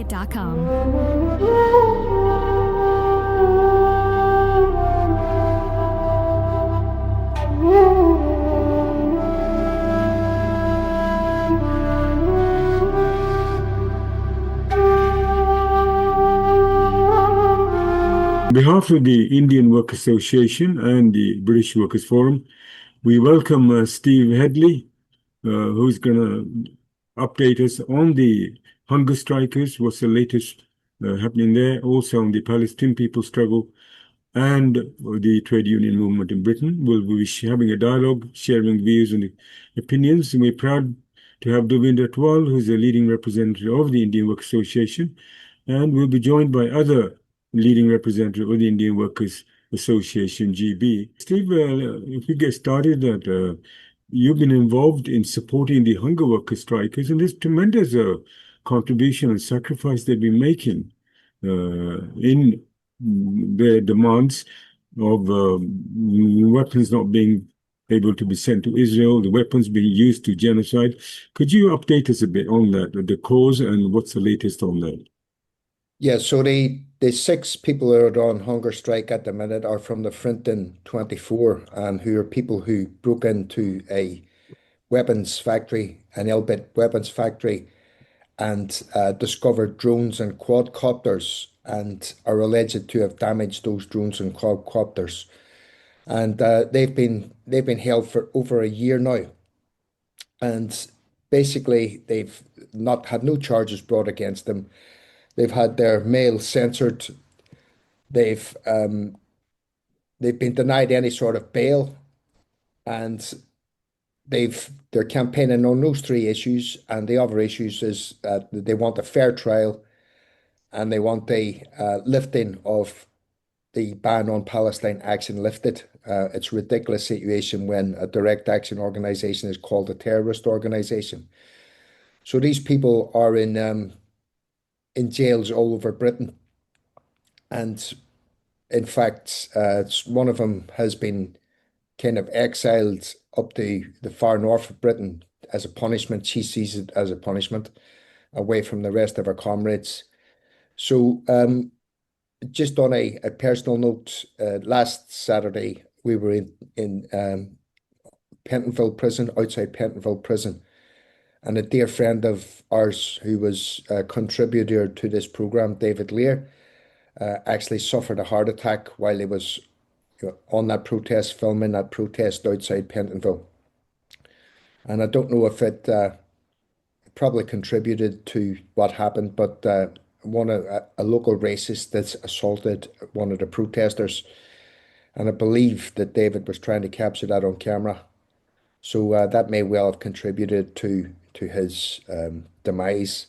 StockTomarket.com. On behalf of the Indian Work Association and the British Workers' Forum, we welcome Steve Headley, who's going to update us on the hunger strikers, what's the latest happening there, also on the Palestinian people struggle and the trade union movement in Britain. We'll be having a dialogue, sharing views and opinions, and we're proud to have Devinder Atwal, who's a leading representative of the Indian Work Association, and we'll be joined by other leading representative of the Indian Workers Association, GB. Steve, if we get started, that you've been involved in supporting the hunger worker strikers, and there's tremendous contribution and sacrifice they've been making in their demands of weapons not being able to be sent to Israel, the weapons being used to genocide. Could you update us a bit on that, the cause, and what's the latest on that? Yeah, so the six people who are on hunger strike at the minute are from the Filton 24, who are people who broke into a weapons factory, an Elbit weapons factory, and discovered drones and quadcopters, and are alleged to have damaged those drones and quadcopters. And they've been held for over a year now, and basically they've not had no charges brought against them. They've had their mail censored. They've they've been denied any sort of bail, and they're campaigning on those three issues. And the other issues is that they want a fair trial, and they want the lifting of the ban on Palestine action lifted. It's a ridiculous situation when a direct action organization is called a terrorist organization. So these people are in jails all over Britain, and in fact, one of them has been kind of exiled up to the far north of Britain as a punishment. She sees it as a punishment away from the rest of her comrades. So, just on a personal note, last Saturday we were in Pentonville prison, outside Pentonville prison, and a dear friend of ours who was a contributor to this program, David Lear, actually suffered a heart attack while he was on that protest, filming that protest outside Pentonville. And I don't know if it probably contributed to what happened, but a local racist that's assaulted one of the protesters, and I believe that David was trying to capture that on camera. So that may well have contributed to his demise.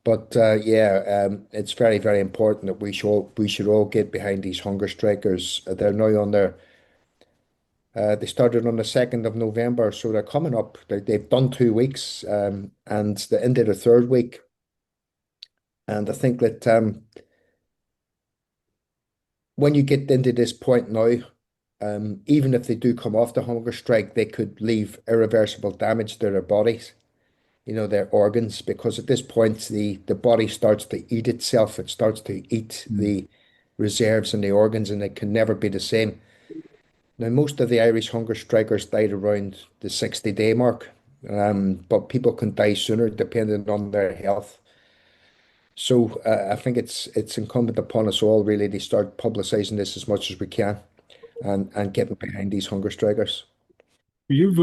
But it's very, very important that we should all get behind these hunger strikers. They're now on their they started on the 2nd of November, so they're coming up. They've done 2 weeks, and they're into the third week. And I think that when you get into this point now, even if they do come off the hunger strike, they could leave irreversible damage to their bodies, their organs, because at this point the body starts to eat itself. It starts to eat the reserves and the organs, and it can never be the same. Now, most of the Irish hunger strikers died around the 60-day mark, but people can die sooner depending on their health. So I think it's incumbent upon us all really to start publicising this as much as we can, and getting behind these hunger strikers. You've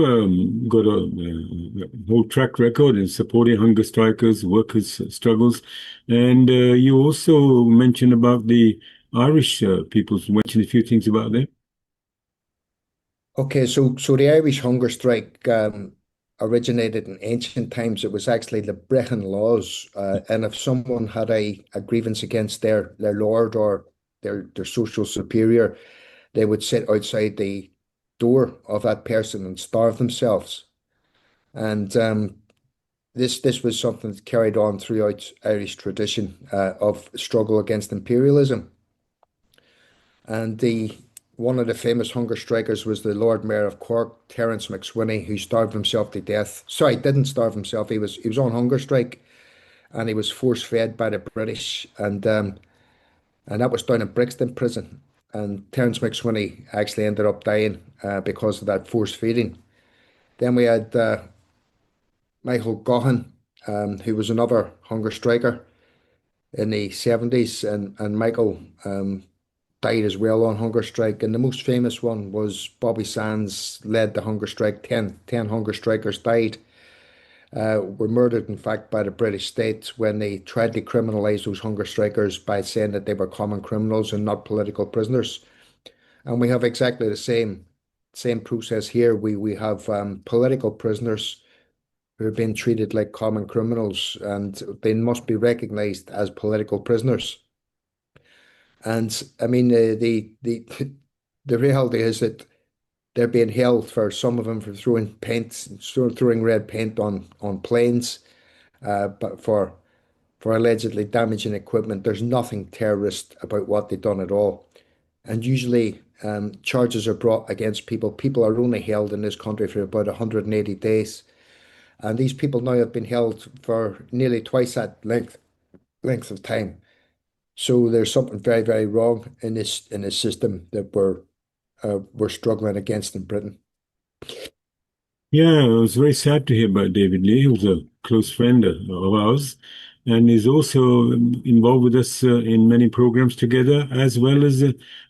got a whole track record in supporting hunger strikers, workers' struggles, and you also mentioned about the Irish people. Mentioned a few things about that. Okay, so the Irish hunger strike originated in ancient times. It was actually the Brehon laws, and if someone had a grievance against their lord or their social superior, they would sit outside the door of that person and starve themselves. And this was something that carried on throughout Irish tradition of struggle against imperialism. And one of the famous hunger strikers was the Lord Mayor of Cork, Terence McSwiney, who starved himself to death. Sorry, didn't starve himself. He was on hunger strike, and he was force fed by the British, and that was down in Brixton prison. And Terence McSweeney actually ended up dying because of that force feeding. Then we had Michael Gohan, who was another hunger striker in the 70s, and Michael died as well on hunger strike. And the most famous one was Bobby Sands led the hunger strike. Ten hunger strikers died, were murdered, in fact, by the British state when they tried to criminalize those hunger strikers by saying that they were common criminals and not political prisoners. And we have exactly the same process here. We have political prisoners who are being treated like common criminals, and they must be recognized as political prisoners. And I mean, the the reality is that they're being held for some of them for throwing paint, throwing red paint on planes, but for allegedly damaging equipment. There's nothing terrorist about what they've done at all. And usually, charges are brought against people. People are only held in this country for about 180 days, and these people now have been held for nearly twice that length of time. So there's something very, very wrong in this system that we're struggling against in Britain. Yeah, it was very sad to hear about David Lee. He was a close friend of ours, and he's also involved with us in many programs together, as well as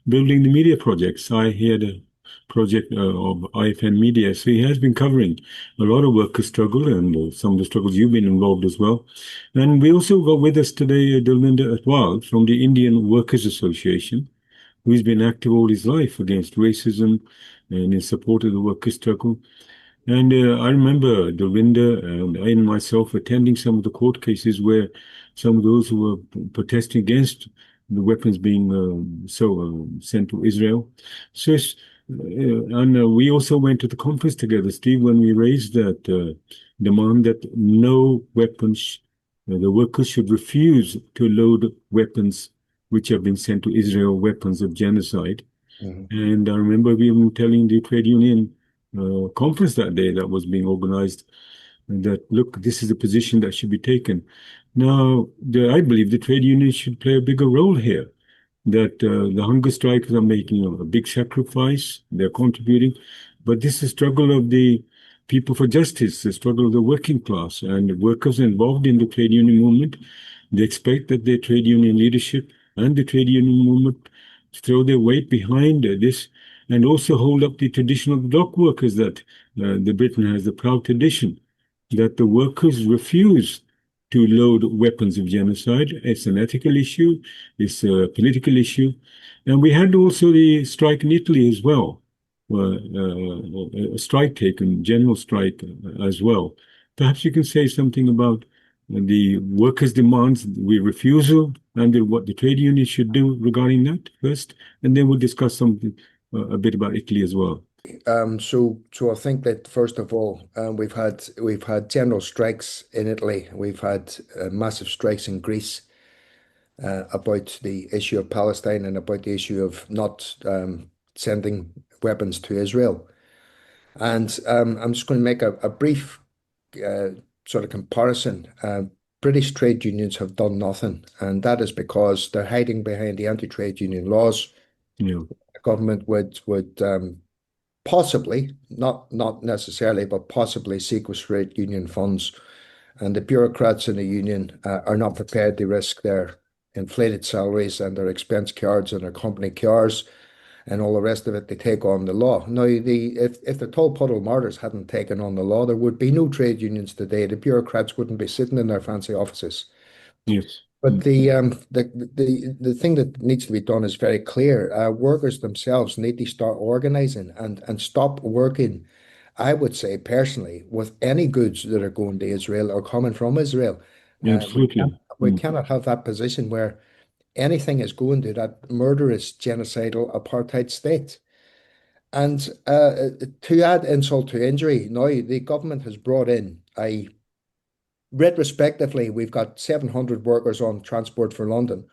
building the media projects. He had a project of IFN Media, so he has been covering a lot of worker struggle and some of the struggles you've been involved as well. And we also got with us today Dalwinder Atwal from the Indian Workers Association, who's been active all his life against racism and in support of the worker struggle. And I remember Dorinda and I myself attending some of the court cases where some of those who were protesting against the weapons being sent to Israel. So, and we also went to the conference together, Steve, when we raised that demand that no weapons, the workers should refuse to load weapons which have been sent to Israel, weapons of genocide. Mhm. And I remember we were telling the trade union conference that day that was being organized that, look, this is the position that should be taken. Now, I believe the trade unions should play a bigger role here, that the hunger strikers are making a big sacrifice, they're contributing, but this is the struggle of the people for justice, the struggle of the working class, and workers involved in the trade union movement. They expect that their trade union leadership and the trade union movement throw their weight behind this and also hold up the traditional dock workers that the Britain has a proud tradition that the workers refuse to load weapons of genocide. It's an ethical issue, it's a political issue. And we had also the strike in Italy as well, a strike taken, general strike as well. Perhaps you can say something about the workers' demands, the refusal, and what the trade union should do regarding that first, and then we'll discuss something a bit about Italy as well. So I think that first of all, we've had general strikes in Italy. We've had massive strikes in Greece about the issue of Palestine and about the issue of not sending weapons to Israel. And I'm just going to make a brief uh, sort of comparison. British trade unions have done nothing, and that is because they're hiding behind the anti-trade union laws. Yeah, The government would possibly, not necessarily, but possibly sequestrate union funds. And the bureaucrats in the union are not prepared to risk their inflated salaries and their expense cards and their company cars and all the rest of it to take on the law. Now, if the Tall Puddle Martyrs hadn't taken on the law, there would be no trade unions today. The bureaucrats wouldn't be sitting in their fancy offices. yes, But the thing that needs to be done is very clear. Workers themselves need to start organizing and stop working, I would say personally, with any goods that are going to Israel or coming from Israel. We absolutely. cannot have that position where anything is going to that murderous, genocidal apartheid state. And to add insult to injury, now the government has brought in a retrospectively, we've got 700 workers on Transport for London,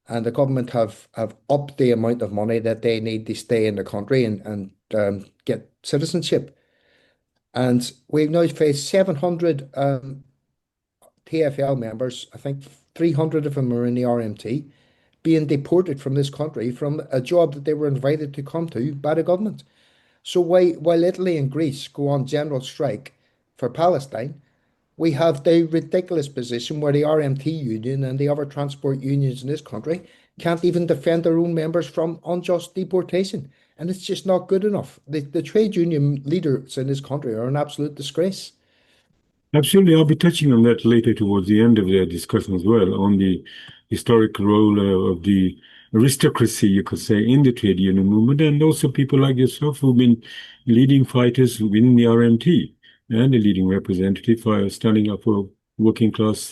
and the government have upped the amount of money that they need to stay in the country and get citizenship. And we've now faced 700 TFL members, I think 300 of them are in the RMT, being deported from this country from a job that they were invited to come to by the government. So while Italy and Greece go on general strike for Palestine, we have the ridiculous position where the RMT union and the other transport unions in this country can't even defend their own members from unjust deportation. And it's just not good enough. The trade union leaders in this country are an absolute disgrace. Absolutely. I'll be touching on that later towards the end of the discussion as well, on the historic role of the aristocracy, you could say, in the trade union movement, and also people like yourself who've been leading fighters within the RMT and a leading representative for standing up for working class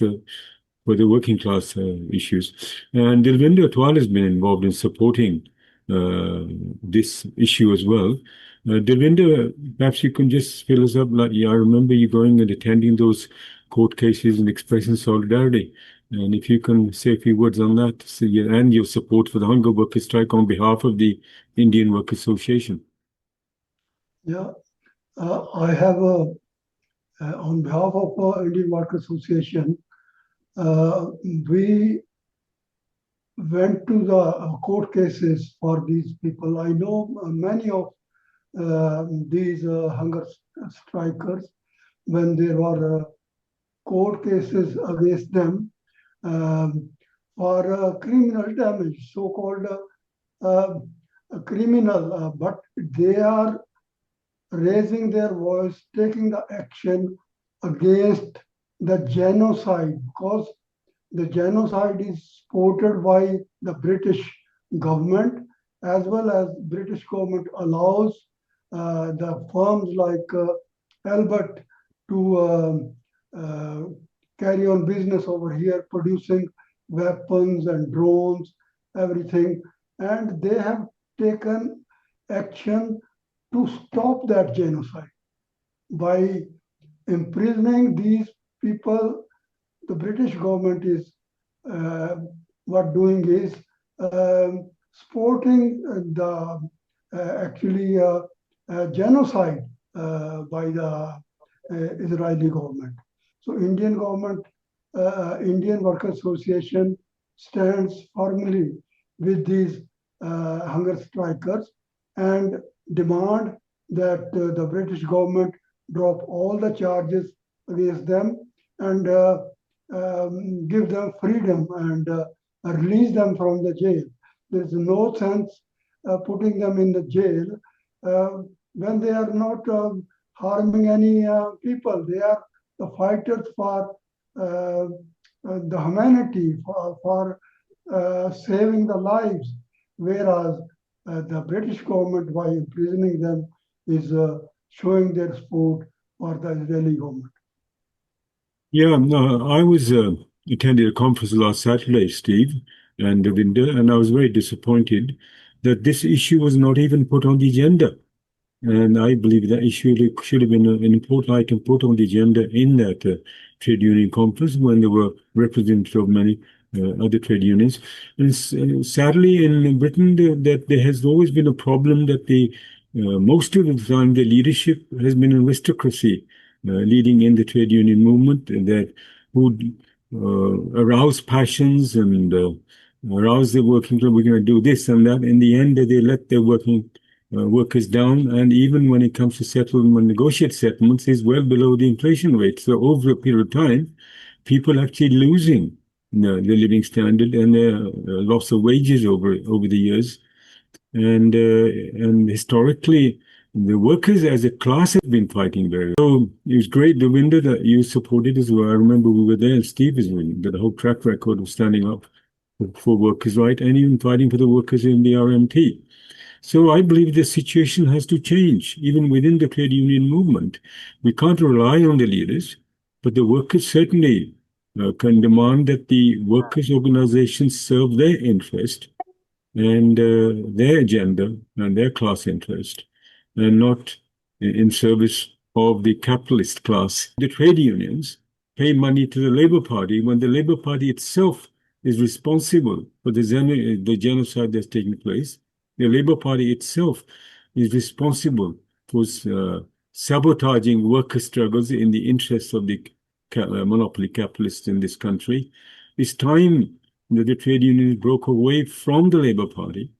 for the working class issues. And Dilvinder Atwal has been involved in supporting this issue as well. Dilvinder, perhaps you can just fill us up. Like, yeah, I remember you going and attending those court cases and expressing solidarity. And if you can say a few words on that, so and your support for the hunger workers strike on behalf of the Indian Work Association. Yeah, I have, on behalf of Indian Work Association, we went to the court cases for these people. I know many of these hunger strikers, when there were court cases against them for criminal damage, so-called criminal, but they are raising their voice, taking the action against the genocide, because the genocide is supported by the British government, as well as British government allows the firms like Albert to carry on business over here, producing weapons and drones, everything. And they have taken action to stop that genocide by imprisoning these people. The British government is what doing is supporting the actually genocide by the Israeli government. So Indian government, Indian Work Association stands firmly with these hunger strikers and demand that the British government drop all the charges against them and give them freedom and release them from the jail. There is no sense putting them in the jail when they are not harming any people. They are the fighters for the humanity, for saving the lives, whereas the British government, by imprisoning them, is showing their support for the Israeli government. Yeah, no, I was attended a conference last Saturday, Steve and Ravinder, and I was very disappointed that this issue was not even put on the agenda. And I believe that issue should have been an important item put on the agenda in that trade union conference when there were representatives of many other trade unions. And sadly, in Britain, that there has always been a problem that the most of the time the leadership has been an aristocracy leading in the trade union movement that would arouse passions and arouse the working class. We're going to do this and that. In the end, they let their workers down, and even when it comes to settlement, negotiate settlements, is well below the inflation rate. So over a period of time, people actually losing their living standard and their loss of wages over the years. And historically, the workers as a class have been fighting very well. So it was great, the window that you supported as well. I remember we were there, and Steve is winning, the whole track record of standing up for workers' right and even fighting for the workers in the RMT. So I believe the situation has to change, even within the trade union movement. We can't rely on the leaders, but the workers certainly can demand that the workers' organizations serve their interest and their agenda and their class interest, and not in service of the capitalist class. The trade unions pay money to the Labour Party when the Labour Party itself is responsible for the genocide that's taking place. The Labour Party itself is responsible for sabotaging worker struggles in the interests of the monopoly capitalists in this country. It's time that the trade unions broke away from the Labour Party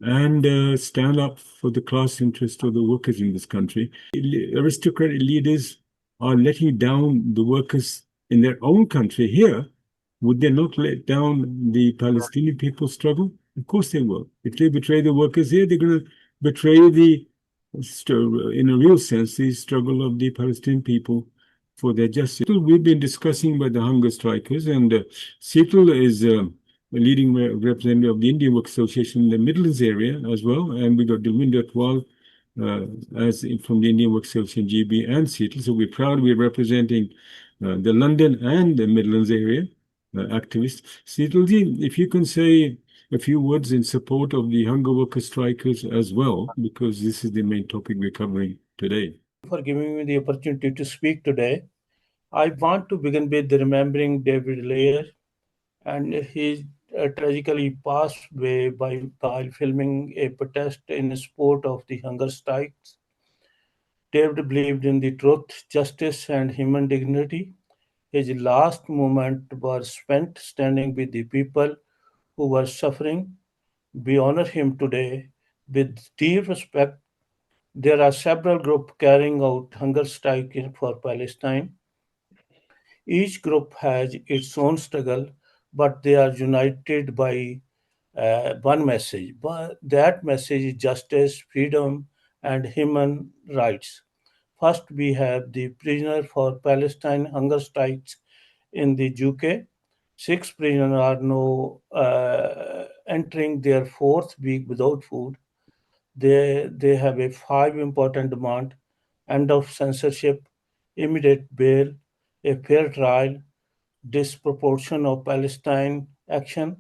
and stand up for the class interest of the workers in this country. Aristocratic leaders are letting down the workers in their own country here. Would they not let down the Palestinian people's struggle? Of course they will. If they betray the workers here, they're going to betray in a real sense, the struggle of the Palestinian people for their justice. We've been discussing about the hunger strikers, and Seattle is a leading representative of the Indian Work Association in the Midlands area as well, and we got Dilwinder Twal from the Indian Work Association GB and Seattle. So we're proud we're representing the London and the Midlands area activists. Seattle-ji, if you can say a few words in support of the hunger worker strikers as well, because this is the main topic we're covering today. For giving me the opportunity to speak today. I want to begin with remembering David Lear, and he tragically passed away while filming a protest in support of the hunger strikes. David believed in the truth, justice, and human dignity. His last moment was spent standing with the people who were suffering. We honor him today with deep respect. There are several groups carrying out hunger strike for Palestine. Each group has its own struggle, but they are united by one message. But that message is justice, freedom, and human rights. First, we have the prisoner for Palestine hunger strikes in the UK. 6 prisoners are now entering their 4th week without food. They have a 5 important demand: end of censorship, immediate bail, a fair trial, disproportion of Palestine action,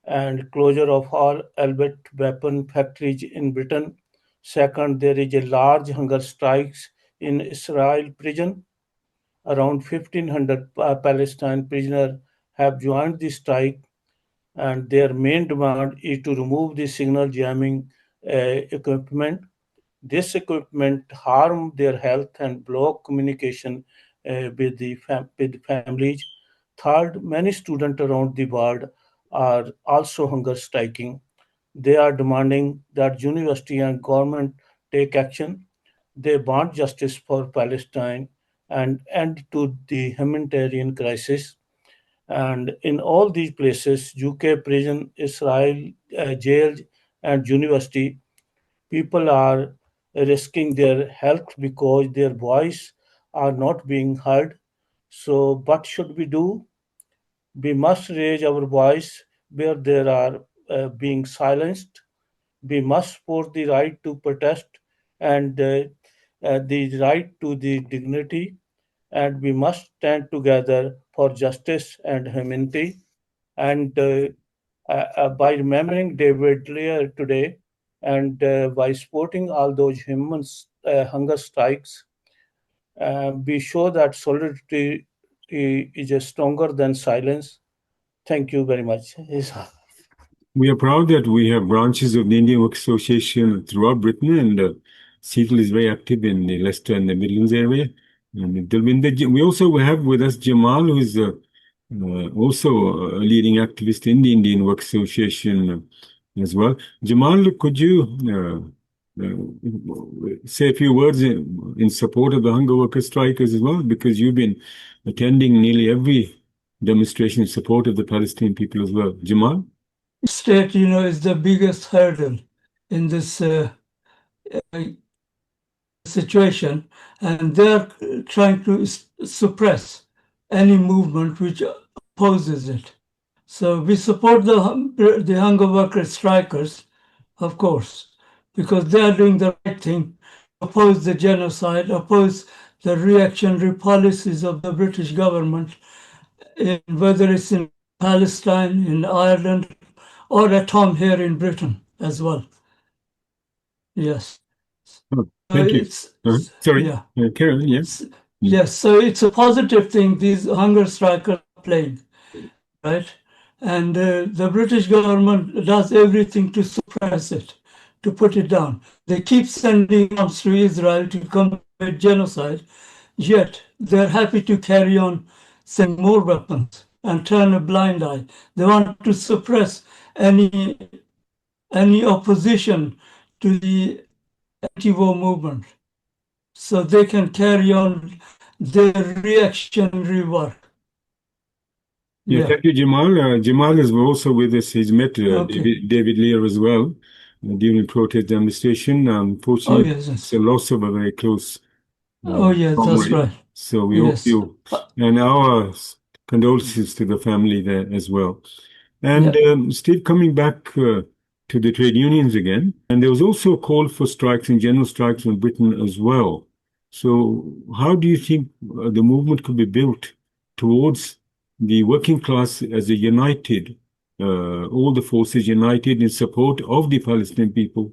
and closure of all albeit weapon factories in Britain. Second, there is a large hunger strikes in Israel prison. Around 1,500 Palestine prisoners have joined the strike, and their main demand is to remove the signal jamming equipment. This equipment harm their health and block communication with families. Third, many students around the world are also hunger striking. They are demanding that university and government take action. They want justice for Palestine and end to the humanitarian crisis. And in all these places, UK prison, Israel jails, and university, people are risking their health because their voice are not being heard. So, what should we do? We must raise our voice where they are being silenced. We must support the right to protest and the right to the dignity, and we must stand together for justice and humanity. And by remembering David Lear today and by supporting all those hunger strikes, we show that solidarity is stronger than silence. Thank you very much. We are proud that we have branches of the Indian Work Association throughout Britain, and Seattle is very active in the Leicester and the Midlands area. And we also have with us Jamal, who is also a leading activist in the Indian Work Association as well. Jamal, could you say a few words in support of the hunger worker strikers as well? Because you've been attending nearly every demonstration in support of the Palestinian people as well. Jamal? State, is the biggest hurdle in this situation, and they're trying to suppress any movement which opposes it. So we support the hunger worker strikers, of course, because they are doing the right thing, oppose the genocide, oppose the reactionary policies of the British government, whether it's in Palestine, in Ireland, or at home here in Britain as well. Yes. Oh, thank you. Sorry, yeah. Karen, yes. Yes, so it's a positive thing these hunger strikers are playing, right? And the British government does everything to suppress it, to put it down. They keep sending arms to Israel to commit genocide, yet they're happy to carry on selling more weapons and turn a blind eye. They want to suppress any opposition to the anti-war movement so they can carry on their reactionary work. Yeah, thank you, Jamal. Jamal is also with us. He's met Okay. David Lear as well during protest demonstration. Oh, Unfortunately, yes, yes. it's a loss of a very close Oh, yes, that's comrade. right. So we hope Yes. you, and our condolences to the family there as well. And Yeah. Steve, coming back to the trade unions again, and there was also a call for strikes and general strikes in Britain as well. So how do you think the movement could be built towards the working class as a united, all the forces united in support of the Palestinian people,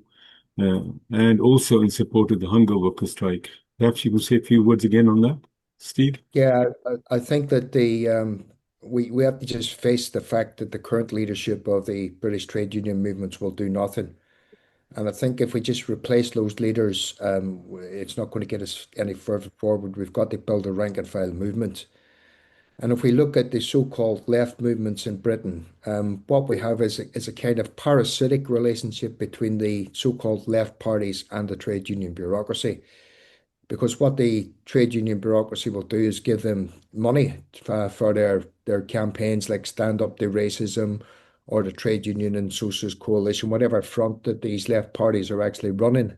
and also in support of the hunger worker strike? Perhaps you could say a few words again on that, Steve? Yeah, I think that we have to just face the fact that the current leadership of the British trade union movements will do nothing. And I think if we just replace those leaders, it's not going to get us any further forward. We've got to build a rank and file movement. And if we look at the so-called left movements in Britain, what we have is a kind of parasitic relationship between the so-called left parties and the trade union bureaucracy. Because what the trade union bureaucracy will do is give them money for their campaigns, like Stand Up to Racism or the Trade Union and Socialist Coalition, whatever front that these left parties are actually running.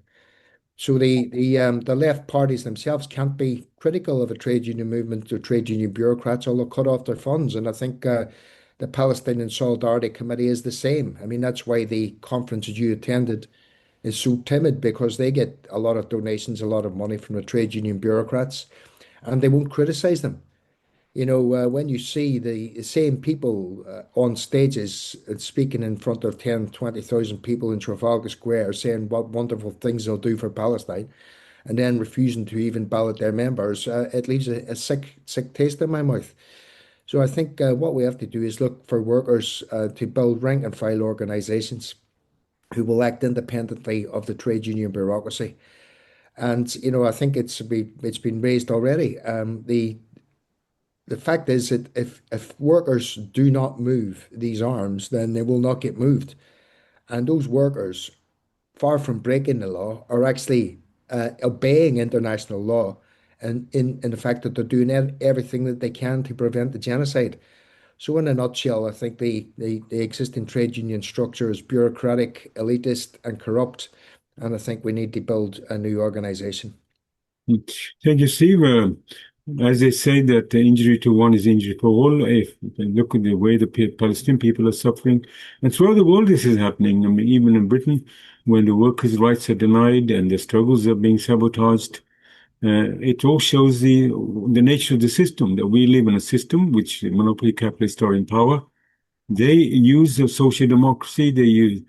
So the left parties themselves can't be critical of a trade union movement or trade union bureaucrats, or they'll cut off their funds. And I think the Palestinian Solidarity Committee is the same. I mean, that's why the conferences you attended is so timid, because they get a lot of donations, a lot of money from the trade union bureaucrats, and they won't criticize them. You know, when you see the same people on stages speaking in front of 10, 20,000 people in Trafalgar Square saying what wonderful things they'll do for Palestine, and then refusing to even ballot their members, it leaves a sick taste in my mouth. So I think what we have to do is look for workers to build rank and file organizations who will act independently of the trade union bureaucracy. And you know, I think it's been raised already. The fact is that if workers do not move these arms, then they will not get moved. And those workers, far from breaking the law, are actually obeying international law, and in the fact that they're doing everything that they can to prevent the genocide. So in a nutshell, I think the existing trade union structure is bureaucratic, elitist, and corrupt. And I think we need to build a new organization. Thank you, Steve. As they say that the injury to one is injury for all. If you look at the way the Palestinian people are suffering, and throughout the world this is happening. I mean, even in Britain, when the workers' rights are denied and their struggles are being sabotaged, it all shows the nature of the system, that we live in a system which monopoly capitalists are in power. They use social democracy, they use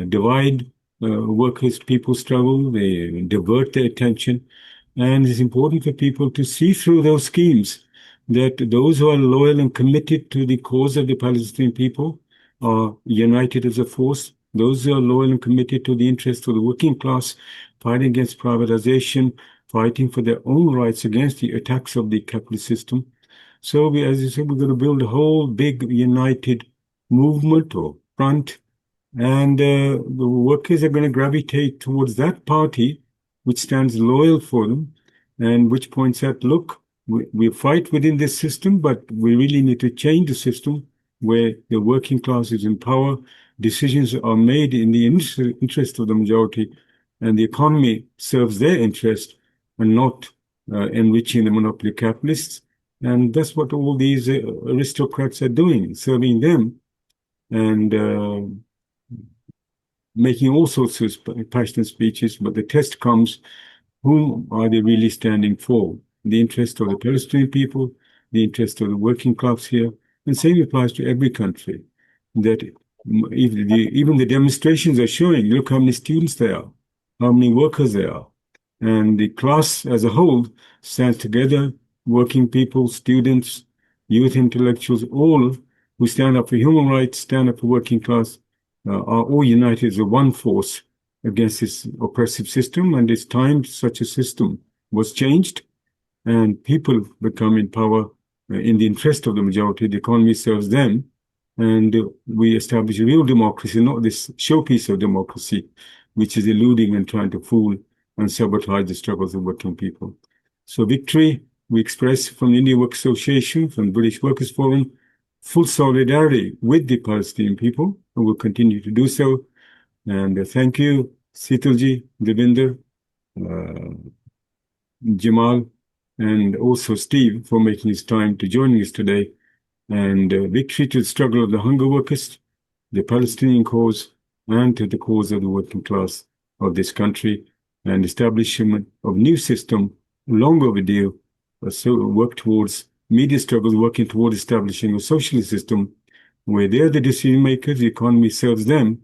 divide workers, people struggle, they divert their attention. And it's important for people to see through those schemes that those who are loyal and committed to the cause of the Palestinian people are united as a force. Those who are loyal and committed to the interests of the working class, fighting against privatization, fighting for their own rights against the attacks of the capitalist system. So, as you said, we're going to build a whole big united movement or front, and the workers are going to gravitate towards that party which stands loyal for them and which points out, look, we fight within this system, but we really need to change the system where the working class is in power, decisions are made in the interest of the majority, and the economy serves their interest and not enriching the monopoly capitalists. And that's what all these aristocrats are doing, serving them and making all sorts of passionate speeches. But the test comes, whom are they really standing for? The interest of the Palestinian people, the interest of the working class here. And same applies to every country. That even the demonstrations are showing, look how many students there are, how many workers there are. And the class as a whole stands together, working people, students, youth intellectuals, all who stand up for human rights, stand up for working class, are all united as a one force against this oppressive system. And it's time such a system was changed. and people become in power in the interest of the majority. The economy serves them, and we establish real democracy, not this showpiece of democracy, which is eluding and trying to fool and sabotage the struggles of working people. So victory, we express from the Indian Work Association, from the British Workers' Forum, full solidarity with the Palestinian people, and will continue to do so. And thank you, Sitalji, Devinder, Jamal, and also Steve for making his time to joining us today. And victory to the struggle of the hunger workers, the Palestinian cause, and to the cause of the working class of this country, and establishment of new system, long overdue, so work towards media struggles, working toward establishing a socialist system where they're the decision makers, the economy serves them,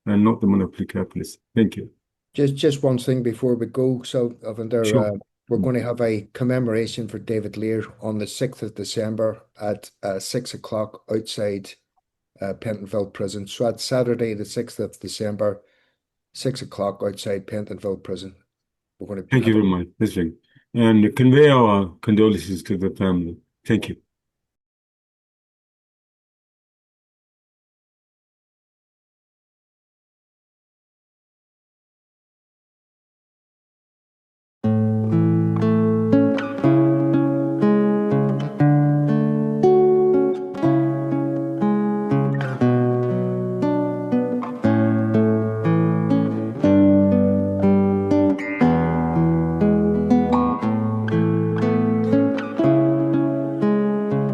and not the monopoly capitalists. Thank you. Just one thing before we go. So, Sure. we're going to have a commemoration for David Lear on the 6th of December at 6 o'clock outside Pentonville Prison. So that's Saturday, the 6th of December, 6 o'clock outside Pentonville Prison. We're going to Thank you very much. That's right. And convey our condolences to the family. Thank you.